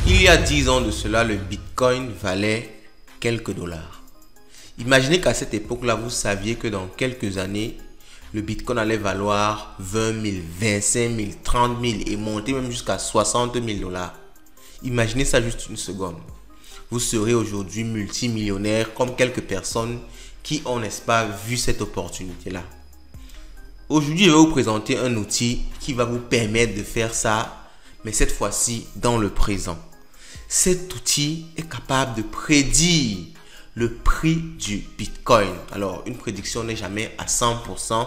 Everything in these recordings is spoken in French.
Il y a 10 ans de cela, le Bitcoin valait quelques dollars. Imaginez qu'à cette époque-là, vous saviez que dans quelques années, le Bitcoin allait valoir 20 000, 25 000, 30 000 et monter même jusqu'à 60 000 dollars. Imaginez ça juste une seconde. Vous serez aujourd'hui multimillionnaire comme quelques personnes qui ont, n'est-ce pas, vu cette opportunité-là. Aujourd'hui, je vais vous présenter un outil qui va vous permettre de faire ça, mais cette fois-ci dans le présent. Cet outil est capable de prédire le prix du Bitcoin. Alors, une prédiction n'est jamais à 100%,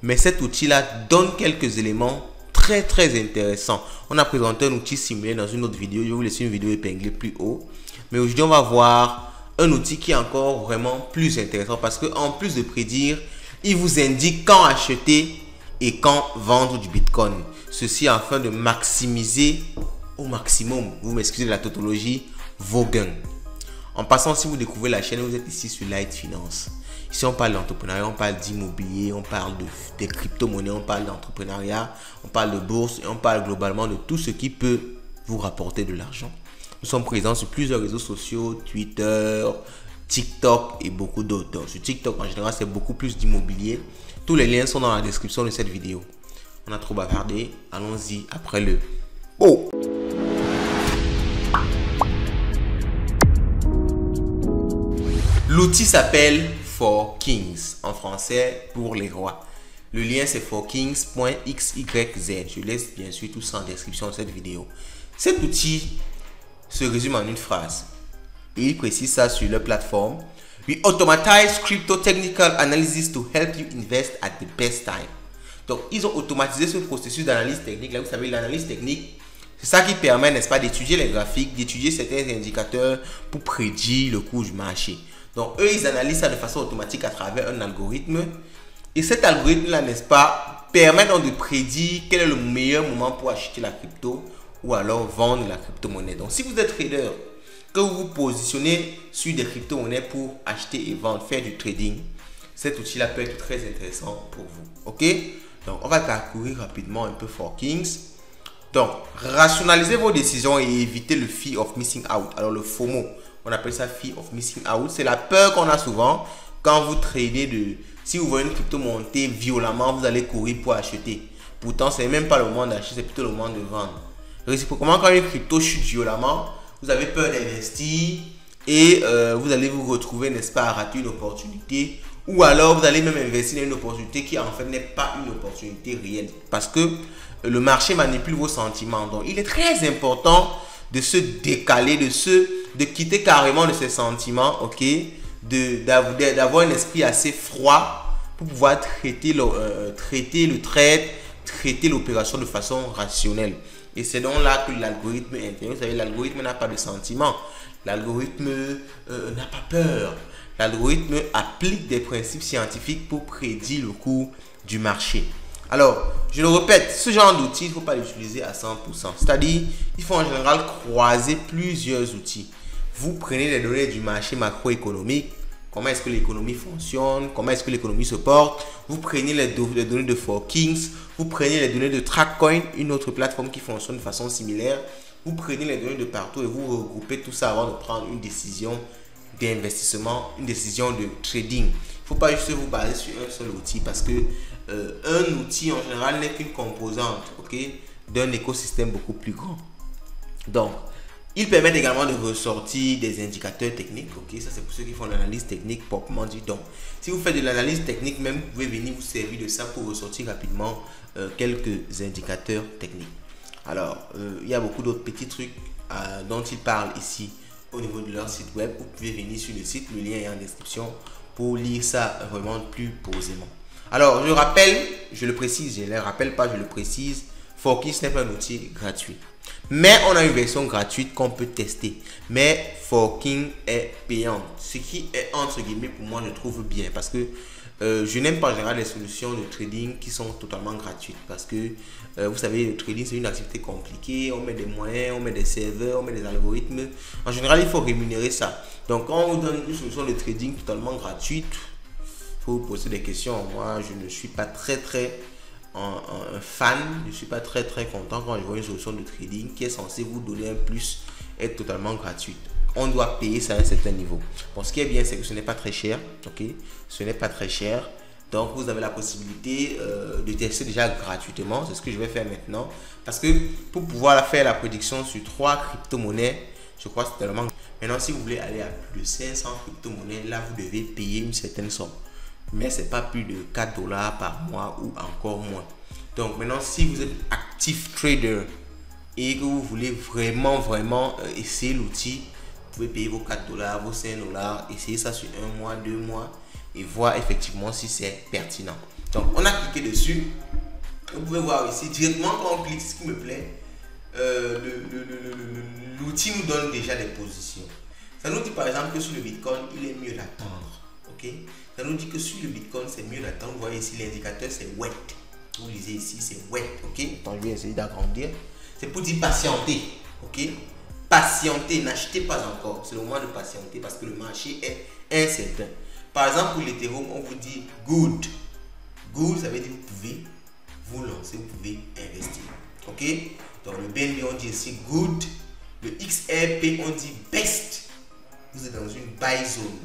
mais cet outil-là donne quelques éléments très intéressants. On a présenté un outil similaire dans une autre vidéo. Je vais vous laisser une vidéo épinglée plus haut. Mais aujourd'hui, on va voir un outil qui est encore vraiment plus intéressant parce qu'en plus de prédire, il vous indique quand acheter et quand vendre du Bitcoin. Ceci afin de maximiser au maximum, vous m'excusez de la tautologie, vos gains. En passant, si vous découvrez la chaîne, vous êtes ici sur Light Finance. Ici, on parle d'entrepreneuriat, on parle d'immobilier, on parle de crypto-monnaies, on parle d'entrepreneuriat, on parle de bourse et on parle globalement de tout ce qui peut vous rapporter de l'argent. Nous sommes présents sur plusieurs réseaux sociaux, Twitter, TikTok et beaucoup d'autres. Donc, sur TikTok, en général, c'est beaucoup plus d'immobilier. Tous les liens sont dans la description de cette vidéo. On a trop bavardé. Allons-y après le oh! L'outil s'appelle ForKings, en français pour les rois. Le lien c'est forkings.xyz. Je laisse bien sûr tout ça en description de cette vidéo. Cet outil se résume en une phrase. Et il précise ça sur leur plateforme. We automatize crypto technical analysis to help you invest at the best time. Donc, ils ont automatisé ce processus d'analyse technique. Là, vous savez, l'analyse technique, c'est ça qui permet, n'est-ce pas, d'étudier les graphiques, d'étudier certains indicateurs pour prédire le cours du marché. Donc, eux, ils analysent ça de façon automatique à travers un algorithme. Et cet algorithme-là, n'est-ce pas, permet donc de prédire quel est le meilleur moment pour acheter la crypto ou alors vendre la crypto-monnaie. Donc, si vous êtes trader, que vous vous positionnez sur des crypto-monnaies pour acheter et vendre, faire du trading, cet outil-là peut être très intéressant pour vous. Ok? Donc, on va parcourir rapidement un peu ForKings. Donc, rationalisez vos décisions et évitez le fear of missing out. Alors, le FOMO, on appelle ça fear of missing out. C'est la peur qu'on a souvent quand vous tradez si vous voyez une crypto monter violemment, vous allez courir pour acheter. Pourtant, ce n'est même pas le moment d'acheter, c'est plutôt le moment de vendre. Réciproquement, quand une crypto chute violemment, vous avez peur d'investir et vous allez vous retrouver, n'est-ce pas, à rater une opportunité. Ou alors, vous allez même investir dans une opportunité qui en fait n'est pas une opportunité réelle. Parce que le marché manipule vos sentiments. Donc, il est très important de se décaler, de quitter carrément de ces sentiments, ok, d'avoir un esprit assez froid pour pouvoir traiter l'opération de façon rationnelle. Et c'est donc là que l'algorithme intervient. Vous savez, l'algorithme n'a pas de sentiments. L'algorithme n'a pas peur. L'algorithme applique des principes scientifiques pour prédire le cours du marché. Alors, je le répète, ce genre d'outils, il ne faut pas l'utiliser à 100%. C'est-à-dire, il faut en général croiser plusieurs outils. Vous prenez les données du marché macroéconomique, comment est-ce que l'économie fonctionne, comment est-ce que l'économie se porte. Vous prenez les données de ForKings, vous prenez les données de TrackCoin, une autre plateforme qui fonctionne de façon similaire. Vous prenez les données de partout et vous regroupez tout ça avant de prendre une décision d'investissement, une décision de trading. Il ne faut pas juste vous baser sur un seul outil parce que un outil en général n'est qu'une composante, ok, d'un écosystème beaucoup plus grand. Donc, ils permettent également de ressortir des indicateurs techniques, ok, ça c'est pour ceux qui font l'analyse technique proprement dit. Donc, si vous faites de l'analyse technique, même vous pouvez venir vous servir de ça pour ressortir rapidement quelques indicateurs techniques. Alors, il y a beaucoup d'autres petits trucs dont ils parlent ici au niveau de leur site web. Vous pouvez venir sur le site, le lien est en description pour lire ça vraiment plus posément. Alors, je rappelle, je le précise, je ne le rappelle pas, je le précise, ForKings n'est pas un outil gratuit. Mais on a une version gratuite qu'on peut tester. Mais ForKings est payante. Ce qui est, entre guillemets, pour moi, je trouve bien. Parce que je n'aime pas en général les solutions de trading qui sont totalement gratuites. Parce que, vous savez, le trading, c'est une activité compliquée. On met des moyens, on met des serveurs, on met des algorithmes. En général, il faut rémunérer ça. Donc, quand on vous donne une solution de trading totalement gratuite, il faut vous poser des questions. Moi, je ne suis pas très un fan, je ne suis pas très content quand je vois une solution de trading qui est censée vous donner un plus est totalement gratuite. On doit payer ça à un certain niveau. Bon, ce qui est bien, c'est que ce n'est pas très cher. Ok, ce n'est pas très cher. Donc, vous avez la possibilité de tester déjà gratuitement. C'est ce que je vais faire maintenant. Parce que pour pouvoir faire la prédiction sur 3 crypto-monnaies, je crois que c'est tellement... Maintenant, si vous voulez aller à plus de 500 crypto-monnaies, là, vous devez payer une certaine somme. Mais ce n'est pas plus de 4 $ par mois ou encore moins. Donc, maintenant, si vous êtes actif trader et que vous voulez vraiment essayer l'outil, vous pouvez payer vos 4 $, vos 5 $, essayer ça sur 1 mois, 2 mois et voir effectivement si c'est pertinent. Donc, on a cliqué dessus. Vous pouvez voir ici directement quand on clique, ce qui me plaît, l'outil nous donne déjà des positions. Ça nous dit par exemple que sur le Bitcoin, il est mieux d'attendre. Ok, ça nous dit que sur le Bitcoin, c'est mieux d'attendre. Vous voyez ici, l'indicateur c'est wait. Vous lisez ici, c'est wait. Ok, attends, je vais essayer d'agrandir. C'est pour dire patienter. Ok, patienter, n'achetez pas encore. C'est le moment de patienter parce que le marché est incertain. Par exemple, pour l'Ethereum, on vous dit good. Good, ça veut dire vous pouvez vous lancer, vous pouvez investir. Ok, donc le BNB, on dit ici good. Le XRP, on dit best. Vous êtes dans une buy zone.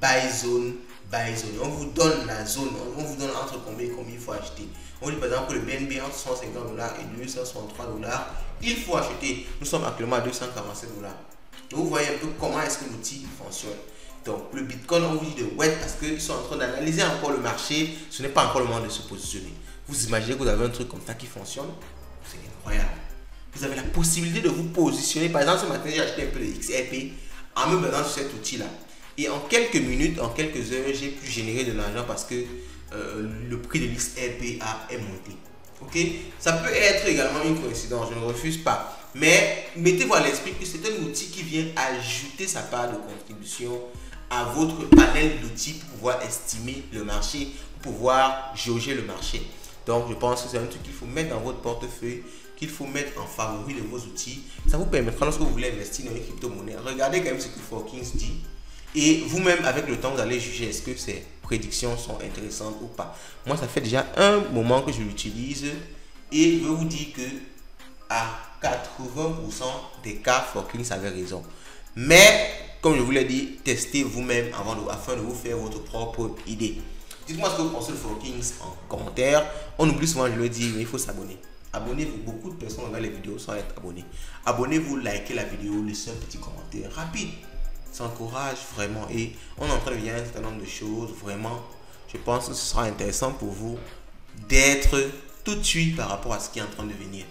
Buy zone, buy zone. On vous donne la zone. On vous donne entre combien il faut acheter. On dit par exemple que le BNB entre 150 $ et 263 $. Il faut acheter. Nous sommes actuellement à 247 $. Donc vous voyez un peu comment est-ce que l'outil fonctionne. Donc le Bitcoin, on vous dit de wait parce qu'ils sont en train d'analyser encore le marché. Ce n'est pas encore le moment de se positionner. Vous imaginez que vous avez un truc comme ça qui fonctionne. C'est incroyable. Vous avez la possibilité de vous positionner. Par exemple, ce matin, j'ai acheté un peu de XRP en me basant sur cet outil-là. Et en quelques minutes, en quelques heures, j'ai pu générer de l'argent parce que le prix de l'XRP est monté. Ok, ça peut être également une coïncidence, je ne refuse pas. Mais mettez-vous à l'esprit que c'est un outil qui vient ajouter sa part de contribution à votre panel d'outils pour pouvoir estimer le marché, pour pouvoir jauger le marché. Donc, je pense que c'est un truc qu'il faut mettre dans votre portefeuille, qu'il faut mettre en favori de vos outils. Ça vous permettra, lorsque vous voulez investir dans les crypto-monnaies, regardez quand même ce que Forkings dit. Et vous-même, avec le temps, vous allez juger est-ce que ces prédictions sont intéressantes ou pas. Moi, ça fait déjà un moment que je l'utilise et je vous dis que à 80% des cas, Forkings avait raison. Mais, comme je vous l'ai dit, testez vous-même afin de vous faire votre propre idée. Dites-moi ce que vous pensez de Forkings en commentaire. On oublie souvent, je le dis, mais il faut s'abonner. Abonnez-vous. Beaucoup de personnes regardent les vidéos sans être abonnés. Abonnez-vous, likez la vidéo, laissez un petit commentaire rapide. Ça encourage vraiment. Et on est en train de voir un certain nombre de choses. Vraiment, je pense que ce sera intéressant pour vous d'être tout de suite par rapport à ce qui est en train de venir.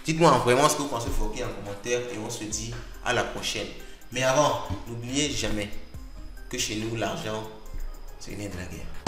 Dites-moi vraiment ce que vous pensez de Forkings en commentaire et on se dit à la prochaine. Mais avant, n'oubliez jamais que chez nous, l'argent, c'est le nerf de la guerre.